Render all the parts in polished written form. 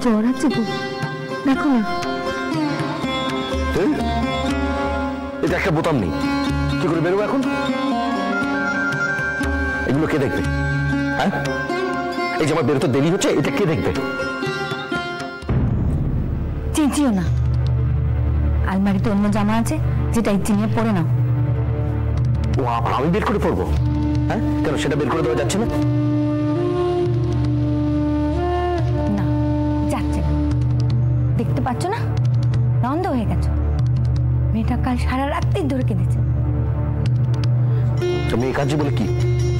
জ্বর আছে গো, দেখো না। এটা একটা বোতাম নেই, কি করে বেরোবো এখন? এগুলো কে দেখবে? হ্যাঁ, এই যে আমার বেরোতে দেরি হচ্ছে, এটা কে দেখবে? চেঁচিও না, আলমারিতে অন্য জামা আছে, যেটা ইচ্ছে নিয়ে পরে নাও। ও আমি বের করে পড়বো? হ্যাঁ, কেন সেটা বের করে দেওয়া যাচ্ছে না? না, যাচ্ছে না। দেখতে পাচ্ছ না, বন্ধ হয়ে গেছে। মেয়েটা কাল সারা রাত্রি ধরে কেঁদেছে। মেয়ে কাজ বলে কি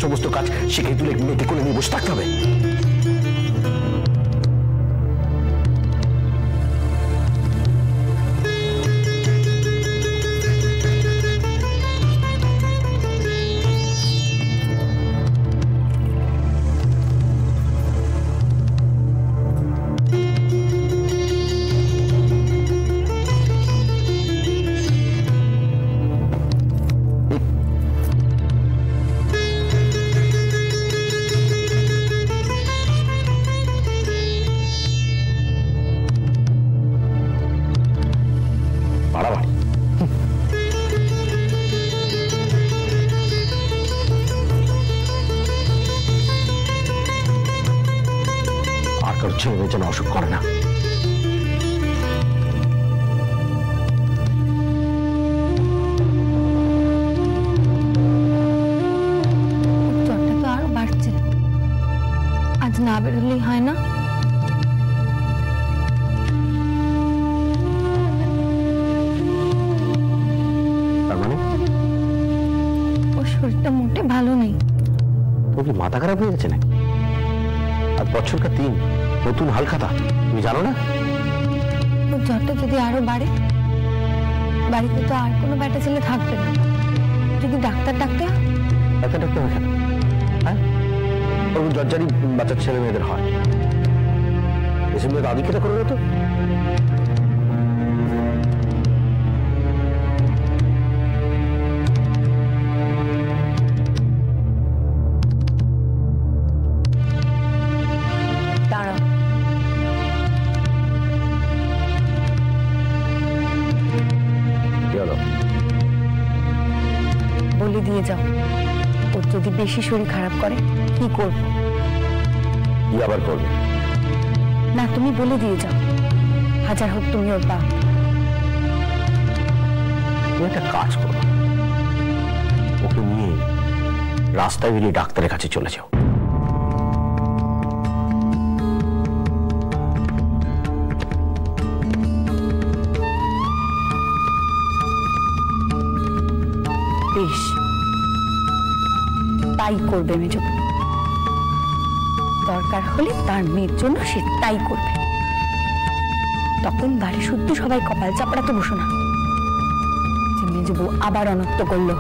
সমস্ত কাজ শিখে তুলে মেয়েকে কোলে নিয়ে বসে থাকতে হবে? ছেলে যেন অসুখ করে না। জ্বরটা তো আরো বাড়ছে, আজ না বেরোলেই হয় না। তার মানে ওর শরীরটা মোটে ভালো নেই। ও কি মাথা খারাপ হয়ে গেছে নাকি? আর বছরটা 3, নতুন হালখাতা, তুমি জানো না? ওর জ্বরটা যদি আরো বাড়ে, বাড়িতে তো আর কোনো বেটা ছেলে থাকবে না। যদি ডাক্তার ডাকতে হয়? ডাক্তার ডাক্তার হয় কেন? হ্যাঁ, ওরকম জ্বরজারি বাচ্চার ছেলে মেয়েদের হয়। এসব মেয়ে আদিক্ষেতা করে না তো। বলে দিয়ে যাও, ওর যদি বেশি শরীর খারাপ করে কি করব? কি আবার করবে? না, তুমি বলে দিয়ে যাও, হাজার হোক তুমি ওর বাপ। তুমি একটা কাজ করো, ওকে নিয়ে রাস্তায় বেরিয়ে ডাক্তারের কাছে চলে যাও। বেশ, তাই করবে মেজো। দরকার হলে তার মেয়ের জন্য সে তাই করবে। তখন বাড়ি শুদ্ধ সবাই কপাল চাপড়াতে বসো না যে মেজো বউ আবার অনর্থ করলো।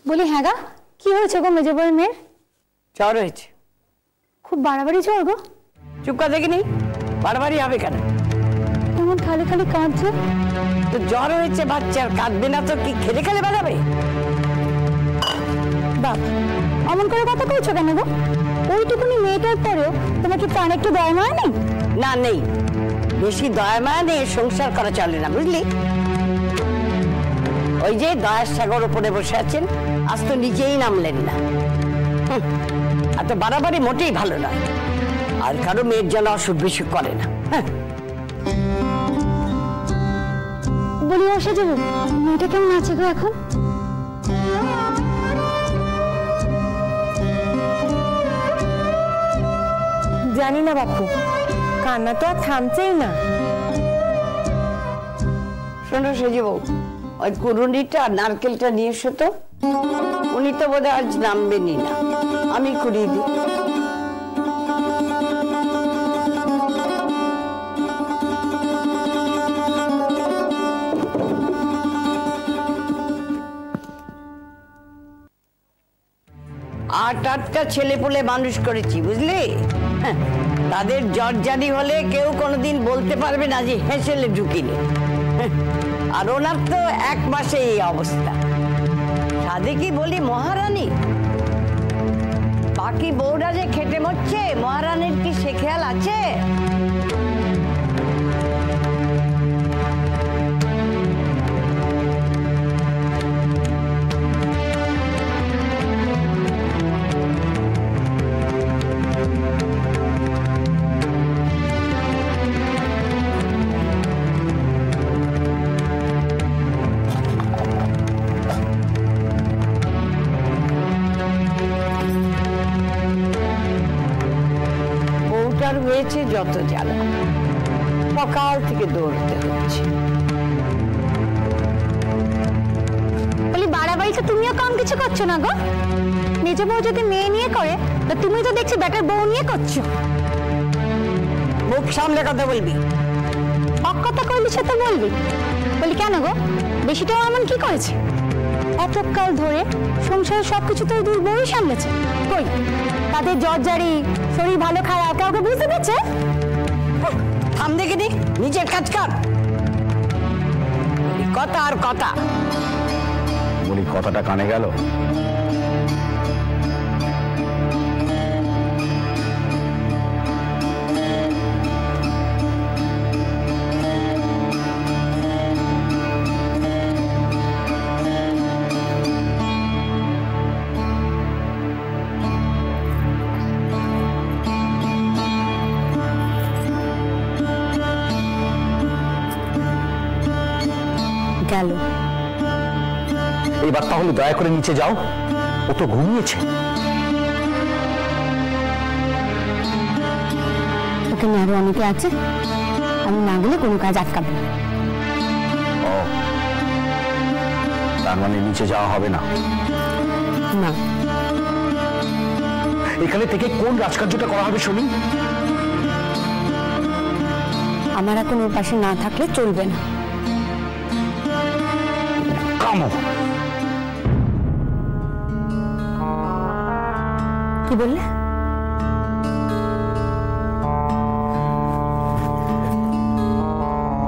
বলি, হ্যাঁ গা, কি হয়েছে গো মেজো বউয়ের মেয়ের? জ্বর হয়েছে। খুব বাড়াবাড়ি জ্বর গো? চুপ করে দেখিনি, বাড়াবাড়ি হবে কেন? এমন খালি খালি কাঁদছে। তো জ্বর হয়েছে বাচ্চার, কাঁদবে না তো কি খেলে খেলে বাড়াবে? বাপ, অমন করে কথা কইছো কেন গো? ওইটুকুনি মেয়েটার পরেও তোমার কি প্রাণ একটু দয়া মায়া নেই? না, নেই। বেশি দয়া মায়া নেই, সংসার করা চলে না, বুঝলি? ওই যে দয়ার সাগর উপরে বসে আছেন, আজ তো নিজেই নামলেন না। এত বাড়াবাড়ি মোটেই ভালো নয়, আর কারো মেয়ের জন্য অসুখ বিসুখ করে না। বলি, বসে যাবো, মেয়েটা কেমন আছে গো এখন? জানি না বাপু, কান্না তো আর থামছেই না। শোনো সেজে বউ, ওই কুড়ুনিটা নারকেলটা নিয়ে এসো তো। উনি তো বোধহয় আজ নামবেনই না, আমি কুড়িয়ে দিই। আটটা ছেলে পুলে মানুষ করেছি, বুঝলি? তাদের জর্জারি হলে কেউ কোনোদিন বলতে পারবে না যে হেসেলে ঢুকিনি। আর ওনার তো 1 মাসে এই অবস্থা। সাধে কি বলি মহারানী, বাকি বউরা যে খেটে মরছে, মহারানীর কি সে খেয়াল আছে? হয়েছে যত জ্বালা, সকাল থেকে দৌড়তে হচ্ছে। বলি বাড়াবাড়ি তো তুমিও কম কিছু করছো না গো। নিজে বউ যদি মেয়ে নিয়ে করে, তো তুমি তো দেখছি বেটার বউ নিয়ে করছো। মুখ সামলে কথা বলবি। কথা কইলি সে তো বলবি। বলি কেন গো, বেশিটাও এমন কি করেছে? এতকাল ধরে সংসারের সবকিছু তো দুই বউই সামলেছে। কই তাদের জর্জারি, শরীর ভালো খারাপ কাউকে বুঝতে পারছে? থাম দেখে নি, নিজের কাজ কর। কথা আর কথা। উনি কথাটা কানে গেল? গেল। এবার তাহলে দয়া করে নিচে যাও, ও তো ঘুমিয়েছে। ওকে নিয়ে আরো অনেকে আছে, আমি না গেলে কোনো কাজ আটকাবে না। ও, তার মানে নিচে যাওয়া হবে না? না। এখানে থেকে কোন রাজকার্যটা করা হবে শুনি? আমার এখন ওর পাশে না থাকলে চলবে না। কি বললে?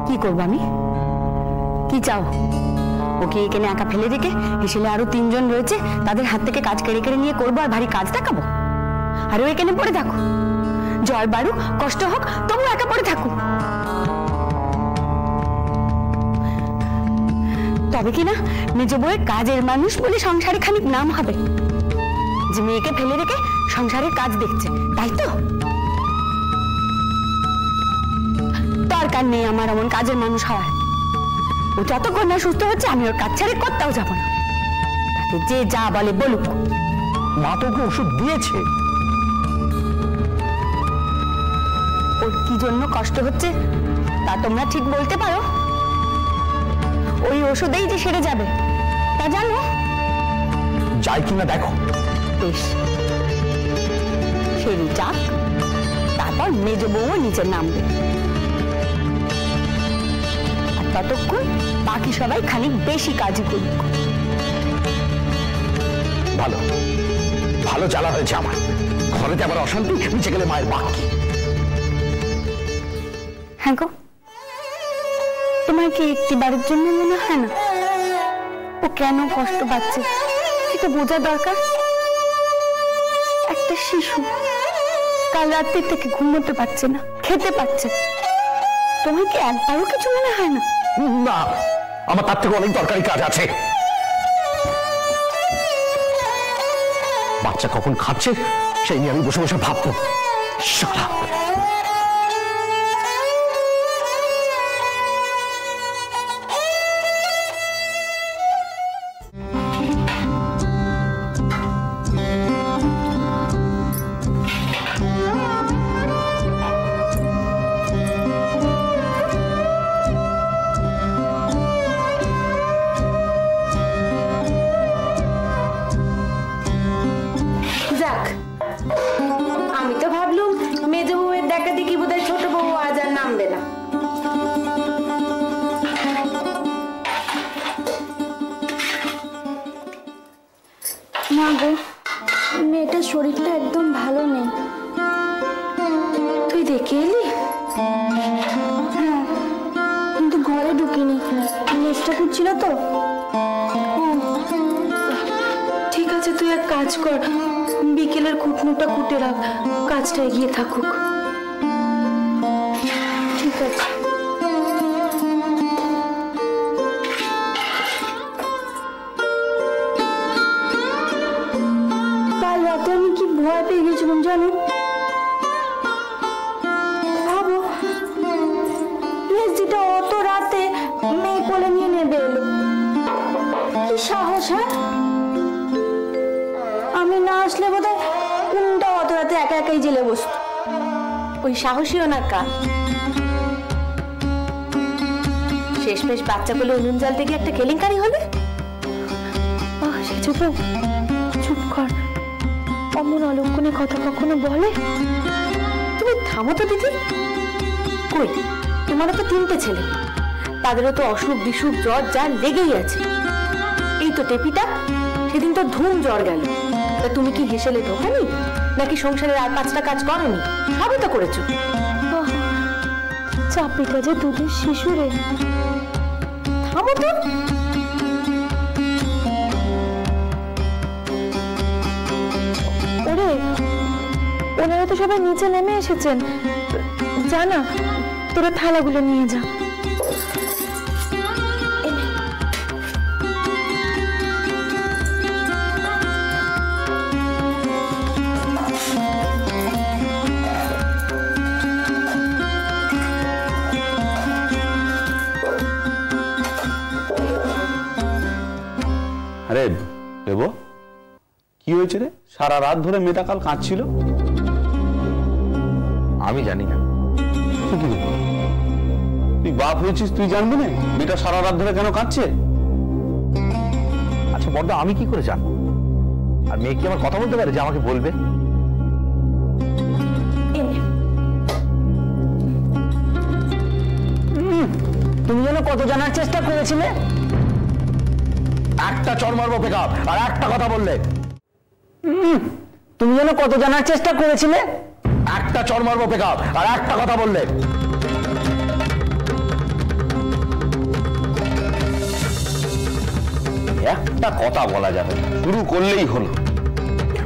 কি করবো আমি? কি চাও? ওকে এখানে একা ফেলে রেখে এসেলে আরো 3 জন রয়েছে, তাদের হাত থেকে কাজ কেড়ে কেড়ে নিয়ে করবো আর ভারী কাজ দেখাবো? আর ও এখানে পড়ে থাকো, জ্বর বাড়ু কষ্ট হোক তবু একা পড়ে থাকো। তবে কিনা নিজ বউয়ের কাজের মানুষ বলে সংসারে খানিক নাম হবে, যে মেয়েকে ফেলে রেখে সংসারের কাজ দেখছে, তাই তো? দরকার নেই আমার এমন কাজের মানুষ হওয়ার। ও যতক্ষণ না সুস্থ হচ্ছে আমি ওর কাজ ছেড়ে কোথাও যাবো না। তাতে যে যা বলে বলুক। মা তো ওকে ওষুধ দিয়েছে। ওর কি জন্য কষ্ট হচ্ছে তা তোমরা ঠিক বলতে পারো? ওই ওষুধেই যে সেরে যাবে তা জানো? যাই কিনা দেখো। বেশ, সেরে যাক, তারপর মেজ বউও নিচে নামবে। আর ততক্ষণ বাকি সবাই খানিক বেশি কাজই করুক। ভালো ভালো জ্বালা হয়েছে আমার। ঘরেতে আবার অশান্তি, নিচে গেলে মায়ের বাকি। হ্যাঁ গো, তোমার কি একটিবারের জন্য মনে হয় না ও কেন কষ্ট পাচ্ছে? এটা বোঝা দরকার। একটা শিশু কাল রাত্রি থেকে ঘুমোতে পারছে না, খেতে পারছে, তোমার কি একবারও কিছু মনে হয় না? না, আমার তার থেকে অনেক দরকারি কাজ আছে। বাচ্চা কখন খাচ্ছে সেই নিয়ে আমি বসে বসে ভাববো। শালা ডেকে এলি? কিন্তু ঘরে ঢুকিনি, নেশটা করছিল তো। ঠিক আছে, তুই এক কাজ কর, বিকেলের কুটনোটা কুটে রাখ, কাজটা এগিয়ে থাকুক। ঠিক আছে। কাল রাতে আমি কি ভয় পেয়ে গেছিলাম জানো? ভাবো, মেসিটা অত রাতে মেয়ে কোলে নিয়ে নেবে এলো, কি সাহস! হ্যাঁ, আমি না আসলে বোধহয় কোনটা অত রাতে একা একাই জেলে বসতো। ওই সাহসীও না কা, শেষমেশ বাচ্চা বলে উনুন জাল থেকে একটা কেলেঙ্কারি হলে। চুপ চুপ কর, অমন অলক্ষণে কথা কখনো বলে? তুমি থামো তো দিদি। কই, তোমারও তো 3টে ছেলে, তাদেরও তো অসুখ বিসুখ জ্বর যা লেগেই আছে। এই তো টেপিটা, সেদিন তো ধুম জ্বর গেল। তা তুমি কি হেসেলে ঢোকানি, নাকি সংসারের আর 5টা কাজ করনি? সবই তো করেছো। চাপিটা যে দুধের শিশুরে। থামো তো। ওরে, ওনারা তো সবাই নিচে নেমে এসেছেন, জানা তোরা থালাগুলো নিয়ে যা। আরে দেবো, কি হয়েছে রে? সারা রাত ধরে মেয়েটা কাল কাঁদছিল। আমি জানি না। তুই বাপ হয়েছিস, তুই জানবি না মেয়েটা সারা রাত ধরে কেন কাঁদছে? আচ্ছা বড়দা, আমি কি করে জানবো? আর মেয়ে কি আমার কথা বলতে পারে যে আমাকে বলবে? তুমি যেন কত জানার চেষ্টা করেছিলে। একটা চড় মারবো পেকআপ, আর একটা কথা বললে। তুমি যেন কত জানার চেষ্টা করেছিলে। একটা চড় মারবো পেকআপ, আর একটা কথা বললে। একটা কথা বলা যাবে, শুরু করলেই হলো।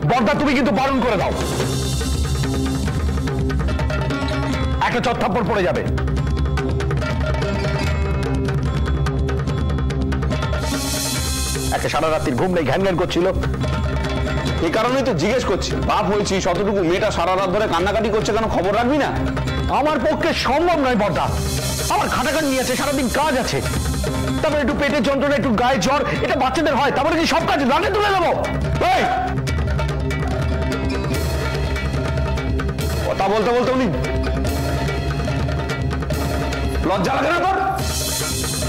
বড়দা, তুমি কিন্তু বারণ করে দাও, একটা চট থাপ্পড় পড়ে যাবে। একটা সারা রাত্রির ঘুম নেই, ঘ্যান ঘ্যান করছিল। এই কারণেই তো জিজ্ঞেস করছি, বাপ হয়েছি শতটুকু, মেয়েটা সারা রাত ধরে কান্নাকাটি করছে কেন, খবর রাখবি না? আমার পক্ষে সম্ভব নয় বড়দা, আমার খাটাখাটনি আছে, সারাদিন কাজ আছে, তারপরে একটু পেটের যন্ত্রণা, একটু গায়ে জ্বর, এটা বাচ্চাদের হয়, তারপরে কি সব কাজ রাতে তুলে দেবো? কথা বলতে বলতে উনি লজ্জা লাগে না তোর?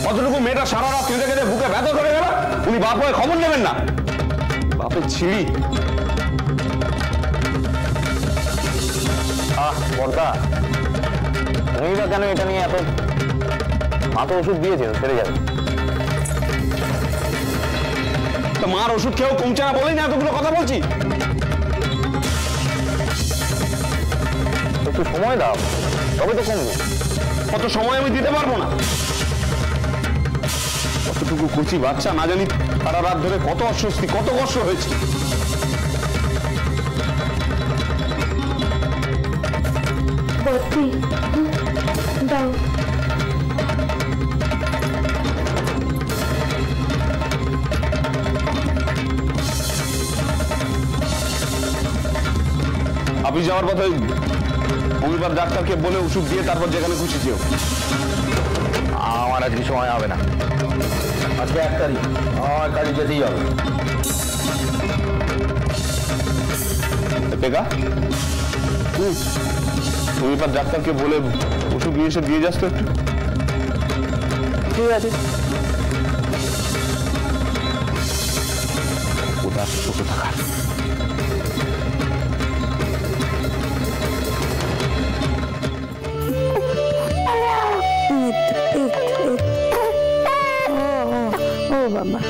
কতটুকু মেয়েটা সারা রাত কেঁদে কেঁদে বুকে ব্যথা করে গেল, উনি বাপ হয়ে খবর নেবেন না? বাপের ছিঁড়ি। বড়দা, তুমি বা কেন এটা নিয়ে এত? মা তো ওষুধ দিয়েছে, সেরে যাবে। তো মার ওষুধ খেয়েও কমছে না বলেই না এতগুলো কথা বলছি। একটু সময় দাও, তবে তো কমবে। কত সময় আমি দিতে পারবো না। কতটুকু কচি বাচ্চা, না জানি সারা রাত ধরে কত অস্বস্তি, কত কষ্ট হয়েছে। বর্তি দাও। অফিস যাওয়ার পথে হোমিওপ্যাথ ডাক্তারকে বলে ওষুধ দিয়ে তারপর যেখানে খুশি যেও। আমার আজকে সময় হবে না, আজকে 1 তারিখ, আমার কাজে যেতেই হবে। পেকা, হোমিওপ্যাথ ডাক্তারকে বলে ওষুধ নিয়ে এসে দিয়ে যাস তো একটু। ঠিক আছে। কোথা ছোট থাকা ও বাবা,